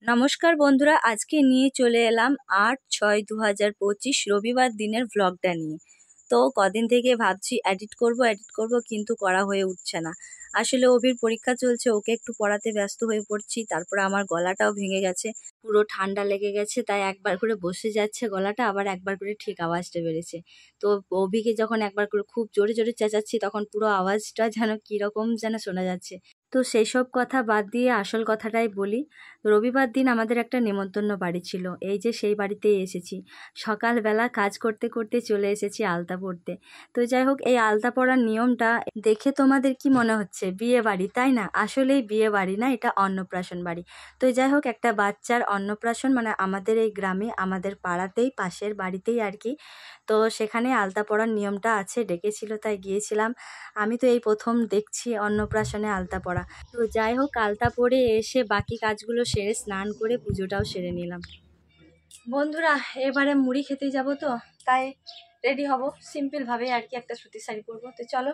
নমস্কার বন্ধুরা, আজকে নিয়ে চলে এলাম ৮/৬/২০২৫ রবিবার দিনের ভ্লগটা নিয়ে। তো কদিন থেকে ভাবছি এডিট করব কিন্তু করা হয়ে উঠছে না। আসলে অভির পরীক্ষা চলছে, ওকে একটু পড়াতে ব্যস্ত হয়ে পড়ছি। তারপরে আমার গলাটাও ভেঙে গেছে, পুরো ঠান্ডা লেগে গেছে, তাই একবার করে বসে যাচ্ছে গলাটা, আবার একবার করে ঠিক আওয়াজটা বেড়েছে। তো অভিকে যখন একবার করে খুব জোরে জোরে চেঁচাচ্ছি তখন পুরো আওয়াজটা যেন কীরকম যেন শোনা যাচ্ছে। তো সেই সব কথা বাদ দিয়ে আসল কথাটাই বলি। রবিবার দিন আমাদের একটা নেমন্তন্ন বাড়ি ছিল, এই যে সেই বাড়িতেই এসেছি। সকালবেলা কাজ করতে করতে চলে এসেছি আলতা পড়তে। তো যাই হোক, এই আলতা পড়ার নিয়মটা দেখে তোমাদের কি মনে হচ্ছে বিয়ে বাড়ি, তাই না? আসলেই বিয়ে বাড়ি না, এটা অন্নপ্রাশন বাড়ি। তো যাই হোক, একটা বাচ্চার অন্নপ্রাশন মানে আমাদের এই গ্রামে, আমাদের পাড়াতেই, পাশের বাড়িতেই আর কি। তো সেখানে আলতা পড়ার নিয়মটা আছে, ডেকেছিল তাই গিয়েছিলাম। আমি তো এই প্রথম দেখছি অন্নপ্রাশনে আলতা পড়া। তো যাই হোক, আলতা পরে এসে বাকি কাজগুলো সেরে স্নান করে পুজোটাও সেরে নিলাম। বন্ধুরা, এবারে মুড়ি খেতে যাব, তো তাই রেডি হব সিম্পলভাবে আর কি, একটা সুতির শাড়ি পরবো। তো চলো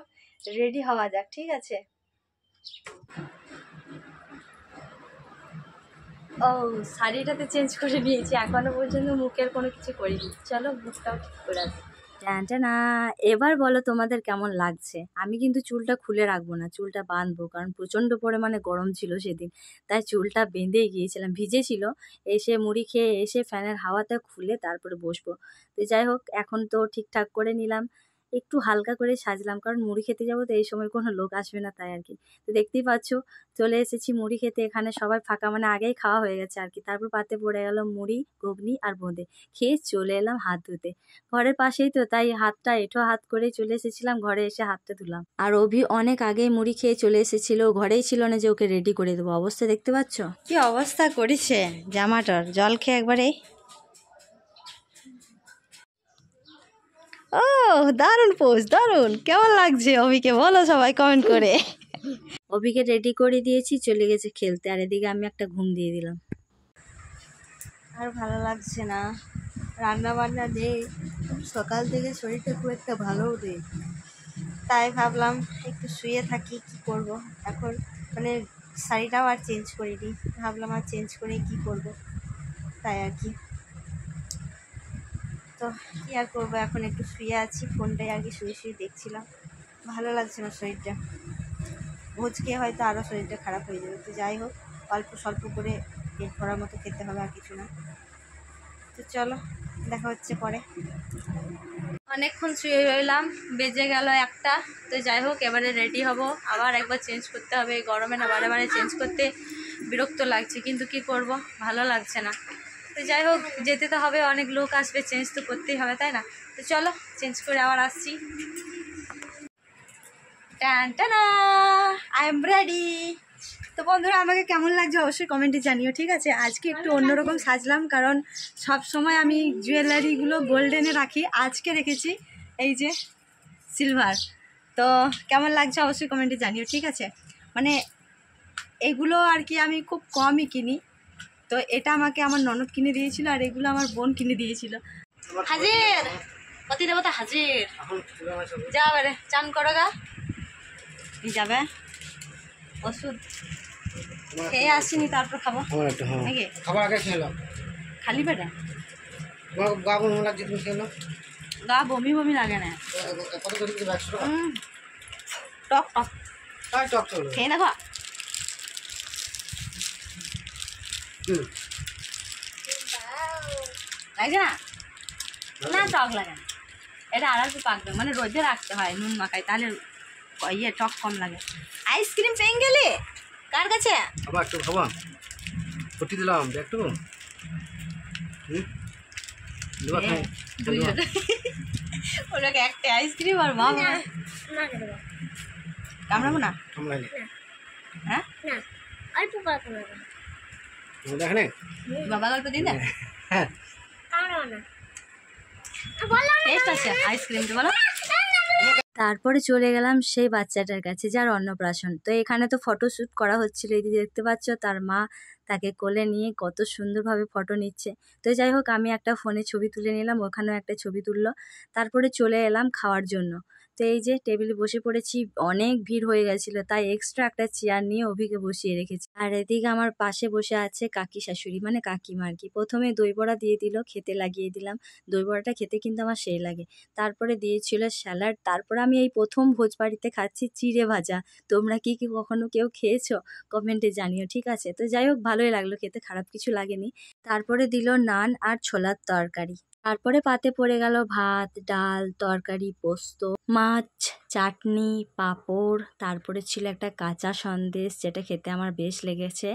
রেডি হওয়া যাক, ঠিক আছে? ও, শাড়িটাতে চেঞ্জ করে নিয়েছি, এখনো পর্যন্ত মুখের কোনো কিছু করিনি। চলো মুখটাও ঠিক করে আসি। না, এবার বলো তোমাদের কেমন লাগছে? আমি কিন্তু চুলটা খুলে রাখবো না, চুলটা বাঁধবো, কারণ প্রচণ্ড পরিমাণে গরম ছিল সেদিন, তাই চুলটা বেঁধেই গিয়েছিলাম, ভিজেছিল। এসে মুড়ি খেয়ে এসে ফ্যানের হাওয়াতে খুলে তারপরে বসবো। তো যাই হোক, এখন তো ঠিকঠাক করে নিলাম, একটু হালকা করে সাজলাম, কারণ মুড়ি খেতে যাবো, তো এই সময় কোনো লোক আসবে না, তাই আর কি। তো দেখতেই পাচ্ছ, চলে এসেছি মুড়ি খেতে। এখানে সবাই ফাঁকা, মানে আগেই খাওয়া হয়ে গেছে আর কি। তারপর পাতে পড়ে গেল মুড়ি, ঘুগনি আর বোঁদে। খেয়ে চলে এলাম হাত ধুতে, ঘরের পাশেই তো, তাই হাতটা এঁঠো হাত করে চলে এসেছিলাম, ঘরে এসে হাতটা ধুলাম। আর অভি অনেক আগেই মুড়ি খেয়ে চলে এসেছিল, ঘরেই ছিল না যে ওকে রেডি করে দেবো। অবস্থা দেখতে পাচ্ছ কি অবস্থা করেছে জামাটার, জল খেয়ে একবারে। ও দারুণ পোজ, দারুণ। কেমন লাগছে অভিকে বলো সবাই কমেন্ট করে। অভিকে রেডি করে দিয়েছি, চলে গেছে খেলতে, আর এদিকে আমি একটা ঘুম দিয়ে দিলাম। আর ভালো লাগছে না, রান্না বান্না নেই, সকাল থেকে শরীরটা খুব একটা ভালোও নেই, তাই ভাবলাম একটু শুয়ে থাকি। কি করব এখন, মানে শাড়িটাও আর চেঞ্জ করিনি, ভাবলাম আর চেঞ্জ করে কি করব, তাই আর কি। তো কী আর করবো, এখন একটু শুয়ে আছি, ফোনটাই আর কি শুয়ে শুয়ে দেখছিলাম। ভালো লাগছে না শরীরটা, ভোজ খেয়ে হয়তো আরও শরীরটা খারাপ হয়ে যাবে। তো যাই হোক, অল্প স্বল্প করে পেট ভরার মতো খেতে হবে, আর কিছু না। তো চলো দেখা হচ্ছে পরে। অনেকক্ষণ শুয়ে রইলাম, বেজে গেল 1টা। তো যাই হোক, এবারে রেডি হব, আবার একবার চেঞ্জ করতে হবে। গরমে না বারে বারে চেঞ্জ করতে বিরক্ত লাগছে, কিন্তু কি করব, ভালো লাগছে না। তো যাই হোক, যেতে তো হবে, অনেক লোক আসবে, চেঞ্জ তো করতেই হবে, তাই না? তো চলো চেঞ্জ করে আবার আসছি। টানটানা, আই এম রেডি। তো বন্ধুরা, আমাকে কেমন লাগছে অবশ্যই কমেন্টে জানিও, ঠিক আছে? আজকে একটু অন্যরকম সাজলাম, কারণ সব সময় আমি জুয়েলারিগুলো গোল্ডেনে রাখি, আজকে রেখেছি এই যে সিলভার। তো কেমন লাগছে অবশ্যই কমেন্টে জানিও, ঠিক আছে? মানে এগুলো আর কি আমি খুব কমই কিনি, তো এটা আমাকে আমার ননদ কিনে দিয়েছিল, আর এগুলো আমার বোন কিনে দিয়েছিল। হাজির পতি দেবতা হাজির, যাবে রে, চান করো গা, যাবে ওষুধ খেয়ে আসিনি, তারপর খাবো নাকি? খাবার আগে খেলো খালি পেটে? গা বমি লাগছে, তুমি খেলো। গা বমি বমি লাগে না, টক টক টক খেয়ে দেখো। লাগছে না? না টক লাগে না, এটা আর একটু পাকবে, মানে রোদে রাখতে হয় নুন মাখাই, তাহলে ইয়ে টক কম লাগে। আইসক্রিম পেয়ে গেলে কার কাছে? আবার একটু খাবা, ফুটি দিলাম একটু। ওটাকে একটা আইসক্রিম আর বাবা কামড়াবো না, হ্যাঁ বাবা গল্প দিন না, টেস্ট আছে আইসক্রিমটা, বলো। তারপরে চলে গেলাম সেই বাচ্চাটার কাছে যার অন্নপ্রাশন। তো এখানে তো ফটোশ্যুট করা হচ্ছিল, এই দেখতে পাচ্ছ, তার মা তাকে কোলে নিয়ে কত সুন্দরভাবে ফটো নিচ্ছে। তো যাই হোক, আমি একটা ফোনে ছবি তুলে নিলাম, ওখানেও একটা ছবি তুললো। তারপরে চলে এলাম খাওয়ার জন্য। তো এই যে টেবিলে বসে পড়েছি, অনেক ভিড় হয়ে গেছিলো তাই এক্সট্রা একটা চেয়ার নিয়ে অভিকে বসিয়ে রেখেছি। আর এদিকে আমার পাশে বসে আছে কাকি শাশুড়ি, মানে কাকিমা আর কি। প্রথমে দই বড়া দিয়ে দিল, খেতে লাগিয়ে দিলাম। দই বড়াটা খেতে কিন্তু আমার সেই লাগে। তারপরে দিয়েছিল স্যালাড, তারপরে আমি এই প্রথম ভোজবাড়িতে খাচ্ছি চিড়ে ভাজা। তোমরা কি কখনো কেউ খেয়েছো কমেন্টে জানিও, ঠিক আছে? তো যাই হোক, ভালোই লাগলো খেতে, খারাপ কিছু লাগেনি। তারপরে দিল নান আর ছোলার তরকারি। তারপরে পাতে পড়ে গেল ভাত, ডাল, তরকারি, পোস্ত, মাছ, চাটনি, পাঁপড়, তারপরে ছিল একটা কাঁচা সন্দেশ যেটা খেতে আমার বেশ লেগেছে,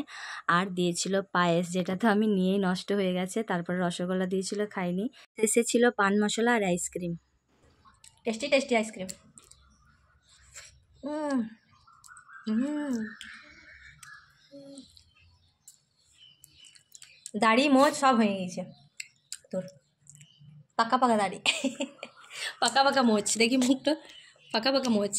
আর দিয়েছিল পায়েস যেটা তো আমি নিয়েই নষ্ট হয়ে গেছে। তারপরে রসগোল্লা দিয়েছিল, খাইনি। শেষে ছিল পান মশলা আর আইসক্রিম, টেস্টি টেস্টি আইসক্রিম। দাড়ি মোচ সব হয়ে গেছে তোর, পাকা পাকা দাড়ি পাকা পাকা মোচ, দেখি মুখটা, পাকা পাকা মোচ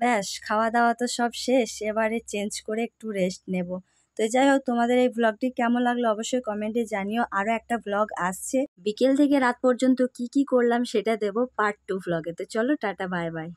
ব্যাস, খাওয়া দাওয়া তো সব শেষ, এবারে চেঞ্জ করে একটু রেস্ট নেব। তো যাই হোক, তোমাদের এই ব্লগটি কেমন লাগলো অবশ্যই কমেন্টে জানিও। আরও একটা ব্লগ আসছে, বিকেল থেকে রাত পর্যন্ত কি কি করলাম সেটা দেবো পার্ট 2 ব্লগে। তো চলো, টাটা, বাই বাই।